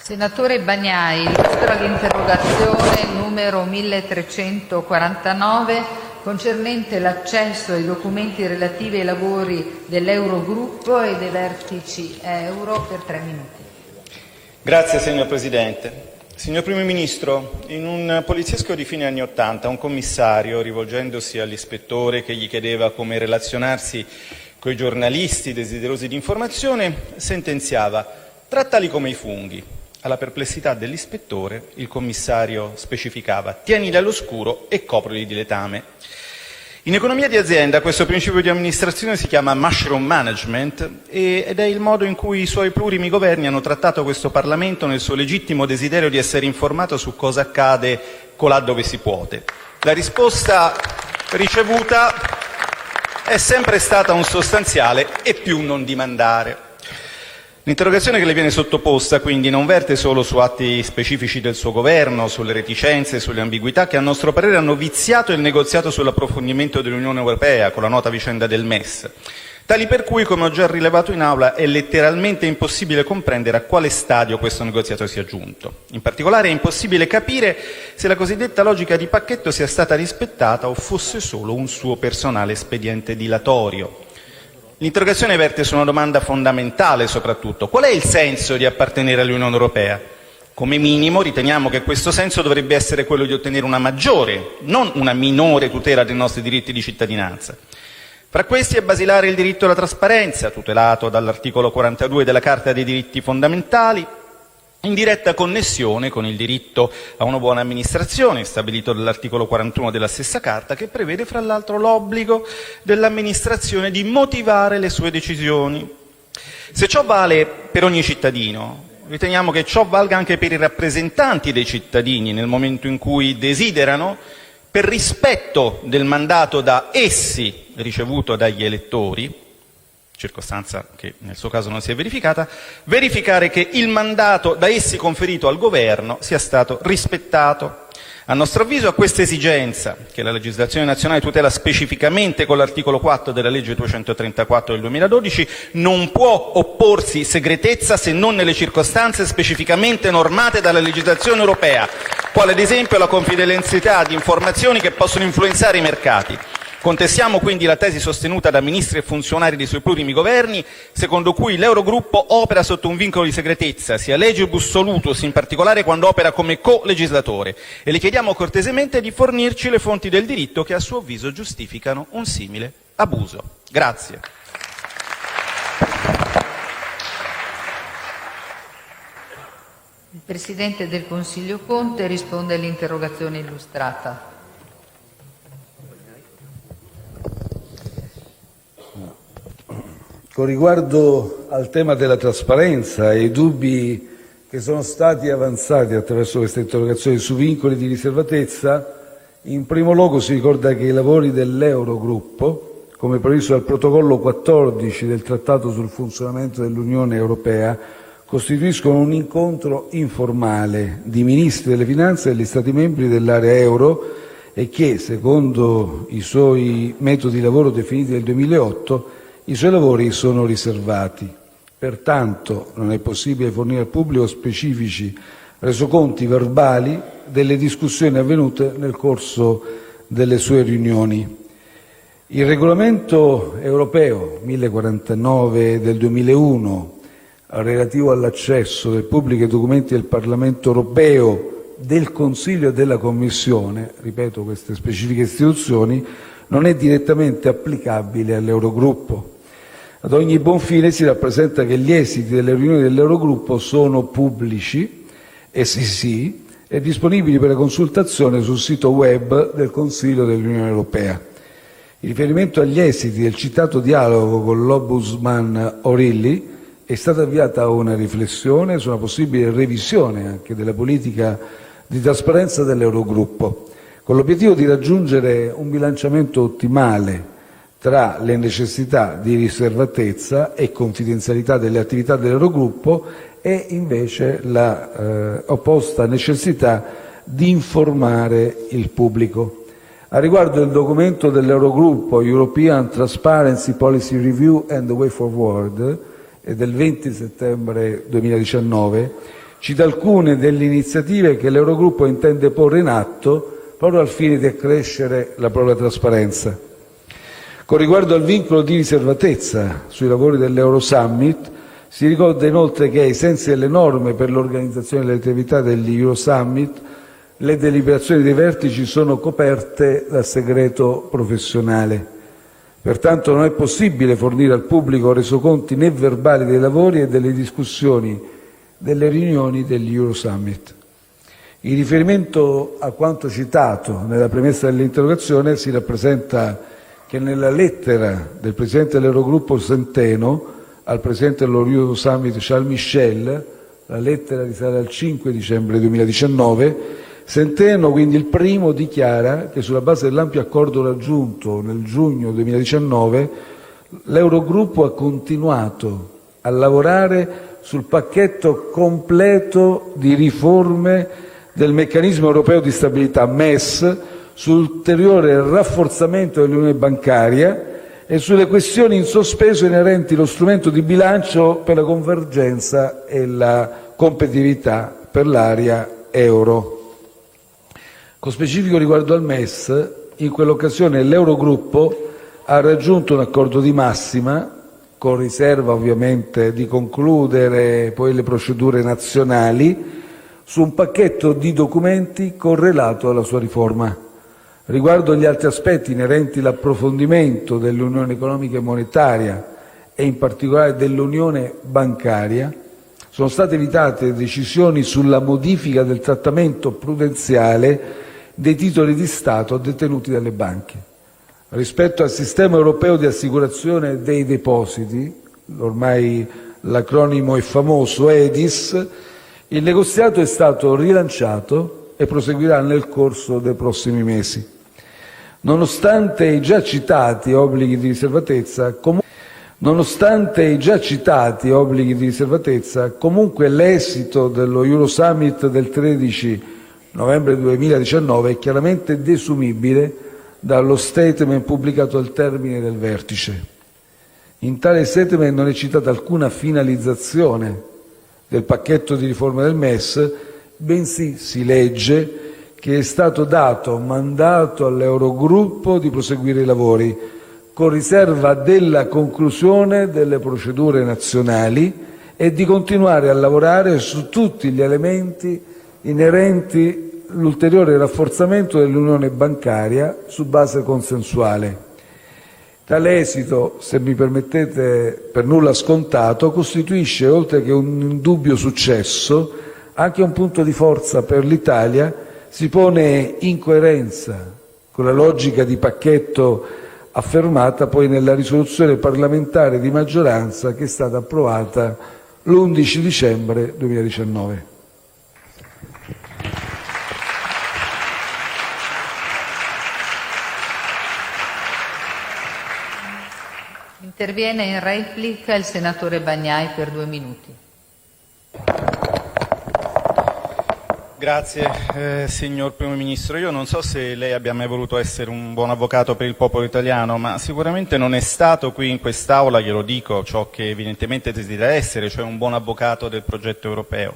Senatore Bagnai, illustro l'interrogazione numero 1349 concernente l'accesso ai documenti relativi ai lavori dell'Eurogruppo e dei vertici euro per 3 minuti. Grazie, signor Presidente. Signor Primo Ministro, in un poliziesco di fine anni '80, un commissario, rivolgendosi all'ispettore che gli chiedeva come relazionarsi coi giornalisti desiderosi di informazione, sentenziava: trattali come i funghi. Alla perplessità dell'ispettore, il commissario specificava: tienili all'oscuro e coprili di letame. In economia di azienda questo principio di amministrazione si chiama mushroom management ed è il modo in cui i suoi plurimi governi hanno trattato questo Parlamento nel suo legittimo desiderio di essere informato su cosa accade colà dove si puote. La risposta ricevuta è sempre stata un sostanziale "e più non dimandare". L'interrogazione che le viene sottoposta, quindi, non verte solo su atti specifici del suo Governo, sulle reticenze e sulle ambiguità che, a nostro parere, hanno viziato il negoziato sull'approfondimento dell'Unione Europea con la nota vicenda del MES, tali per cui, come ho già rilevato in Aula, è letteralmente impossibile comprendere a quale stadio questo negoziato sia giunto. In particolare è impossibile capire se la cosiddetta logica di pacchetto sia stata rispettata o fosse solo un suo personale espediente dilatorio. L'interrogazione verte su una domanda fondamentale soprattutto: qual è il senso di appartenere all'Unione Europea? Come minimo riteniamo che questo senso dovrebbe essere quello di ottenere una maggiore, non una minore tutela dei nostri diritti di cittadinanza. Fra questi è basilare il diritto alla trasparenza, tutelato dall'articolo 42 della Carta dei diritti fondamentali, in diretta connessione con il diritto a una buona amministrazione, stabilito dall'articolo 41 della stessa Carta, che prevede fra l'altro l'obbligo dell'amministrazione di motivare le sue decisioni. Se ciò vale per ogni cittadino, riteniamo che ciò valga anche per i rappresentanti dei cittadini nel momento in cui desiderano, per rispetto del mandato da essi ricevuto dagli elettori, circostanza che nel suo caso non si è verificata, verificare che il mandato da essi conferito al Governo sia stato rispettato. A nostro avviso, a questa esigenza, che la legislazione nazionale tutela specificamente con l'articolo 4 della legge 234 del 2012, non può opporsi segretezza se non nelle circostanze specificamente normate dalla legislazione europea, quale ad esempio la confidenzialità di informazioni che possono influenzare i mercati. Contestiamo quindi la tesi sostenuta da ministri e funzionari dei suoi plurimi governi, secondo cui l'Eurogruppo opera sotto un vincolo di segretezza, sia legibus solutus, in particolare quando opera come co-legislatore, e le chiediamo cortesemente di fornirci le fonti del diritto che a suo avviso giustificano un simile abuso. Grazie. Il Presidente del Consiglio Conte risponde all'interrogazione illustrata. Con riguardo al tema della trasparenza e ai dubbi che sono stati avanzati attraverso questa interrogazione su vincoli di riservatezza, in primo luogo si ricorda che i lavori dell'Eurogruppo, come previsto dal protocollo 14 del Trattato sul funzionamento dell'Unione Europea, costituiscono un incontro informale di ministri delle finanze degli Stati membri dell'area euro e che, secondo i suoi metodi di lavoro definiti nel 2008, i suoi lavori sono riservati. Pertanto non è possibile fornire al pubblico specifici resoconti verbali delle discussioni avvenute nel corso delle sue riunioni. Il regolamento europeo 1049 del 2001, relativo all'accesso del pubblico ai documenti del Parlamento europeo, del Consiglio e della Commissione, ripeto queste specifiche istituzioni, non è direttamente applicabile all'Eurogruppo. Ad ogni buon fine si rappresenta che gli esiti delle riunioni dell'Eurogruppo sono pubblici e disponibili per la consultazione sul sito web del Consiglio dell'Unione Europea. In riferimento agli esiti del citato dialogo con l'Ombudsman O'Reilly è stata avviata una riflessione su una possibile revisione anche della politica di trasparenza dell'Eurogruppo, con l'obiettivo di raggiungere un bilanciamento ottimale tra le necessità di riservatezza e confidenzialità delle attività dell'Eurogruppo e invece la opposta necessità di informare il pubblico. A riguardo del documento dell'Eurogruppo European Transparency Policy Review and the Way Forward del 20 settembre 2019, cita alcune delle iniziative che l'Eurogruppo intende porre in atto proprio al fine di accrescere la propria trasparenza. Con riguardo al vincolo di riservatezza sui lavori dell'Eurosummit, si ricorda inoltre che, ai sensi delle norme per l'organizzazione delle attività degli Eurosummit, le deliberazioni dei vertici sono coperte dal segreto professionale. Pertanto non è possibile fornire al pubblico resoconti né verbali dei lavori e delle discussioni delle riunioni degli Eurosummit. In riferimento a quanto citato nella premessa dell'interrogazione, si rappresenta che nella lettera del Presidente dell'Eurogruppo Centeno al Presidente dell'Eurosummit Charles Michel, la lettera risale al 5 dicembre 2019, Centeno, quindi il primo, dichiara che sulla base dell'ampio accordo raggiunto nel giugno 2019 l'Eurogruppo ha continuato a lavorare sul pacchetto completo di riforme del meccanismo europeo di stabilità MES, sull'ulteriore rafforzamento dell'unione bancaria e sulle questioni in sospeso inerenti allo strumento di bilancio per la convergenza e la competitività per l'area euro. Con specifico riguardo al MES, in quell'occasione l'Eurogruppo ha raggiunto un accordo di massima, con riserva ovviamente di concludere poi le procedure nazionali, su un pacchetto di documenti correlato alla sua riforma. Riguardo agli altri aspetti inerenti all'approfondimento dell'Unione economica e monetaria e in particolare dell'Unione bancaria, sono state evitate decisioni sulla modifica del trattamento prudenziale dei titoli di Stato detenuti dalle banche. Rispetto al sistema europeo di assicurazione dei depositi, ormai l'acronimo è famoso EDIS, il negoziato è stato rilanciato e proseguirà nel corso dei prossimi mesi. Nonostante i già citati obblighi di riservatezza, comunque l'esito dello Eurosummit del 13 novembre 2019 è chiaramente desumibile dallo statement pubblicato al termine del vertice. In tale statement non è citata alcuna finalizzazione del pacchetto di riforma del MES, bensì si legge che è stato dato mandato all'Eurogruppo di proseguire i lavori, con riserva della conclusione delle procedure nazionali e di continuare a lavorare su tutti gli elementi inerenti all'ulteriore rafforzamento dell'unione bancaria su base consensuale. Tale esito, se mi permettete, per nulla scontato, costituisce, oltre che un indubbio successo, anche un punto di forza per l'Italia, si pone in coerenza con la logica di pacchetto affermata poi nella risoluzione parlamentare di maggioranza che è stata approvata l'11 dicembre 2019. Interviene in replica il senatore Bagnai per 2 minuti. Grazie, signor Primo Ministro. Io non so se lei abbia mai voluto essere un buon avvocato per il popolo italiano, ma sicuramente non è stato qui in quest'Aula, glielo dico, ciò che evidentemente desidera essere, cioè un buon avvocato del progetto europeo.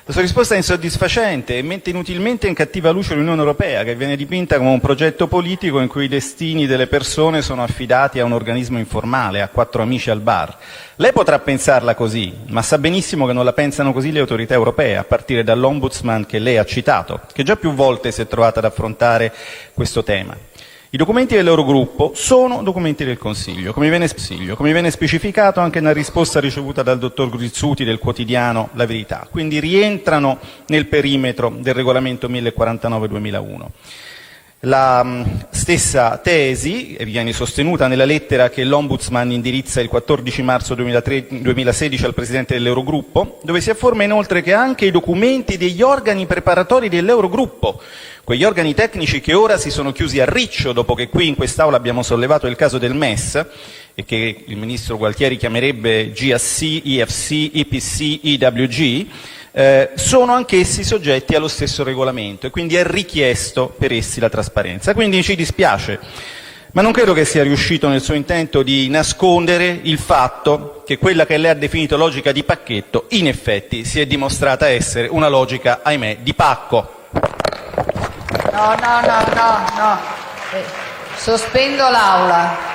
La sua risposta è insoddisfacente e mette inutilmente in cattiva luce l'Unione Europea, che viene dipinta come un progetto politico in cui i destini delle persone sono affidati a un organismo informale, a 4 amici al bar. Lei potrà pensarla così, ma sa benissimo che non la pensano così le autorità europee, a partire dall'Ombudsman che lei ha citato, che già più volte si è trovata ad affrontare questo tema. I documenti dell'Eurogruppo sono documenti del Consiglio, come viene specificato anche nella risposta ricevuta dal dottor Grizzuti del quotidiano La Verità, quindi rientrano nel perimetro del regolamento 1049/2001. La stessa tesi viene sostenuta nella lettera che l'Ombudsman indirizza il 14 marzo 2016 al Presidente dell'Eurogruppo, dove si afferma inoltre che anche i documenti degli organi preparatori dell'Eurogruppo, quegli organi tecnici che ora si sono chiusi a riccio dopo che qui in quest'Aula abbiamo sollevato il caso del MES e che il Ministro Gualtieri chiamerebbe GSC, EFC, EPC, EWG, sono anch'essi soggetti allo stesso regolamento e quindi è richiesto per essi la trasparenza. Quindi ci dispiace, ma non credo che sia riuscito nel suo intento di nascondere il fatto che quella che lei ha definito logica di pacchetto in effetti si è dimostrata essere una logica, ahimè, di pacco. No. Sospendo l'Aula.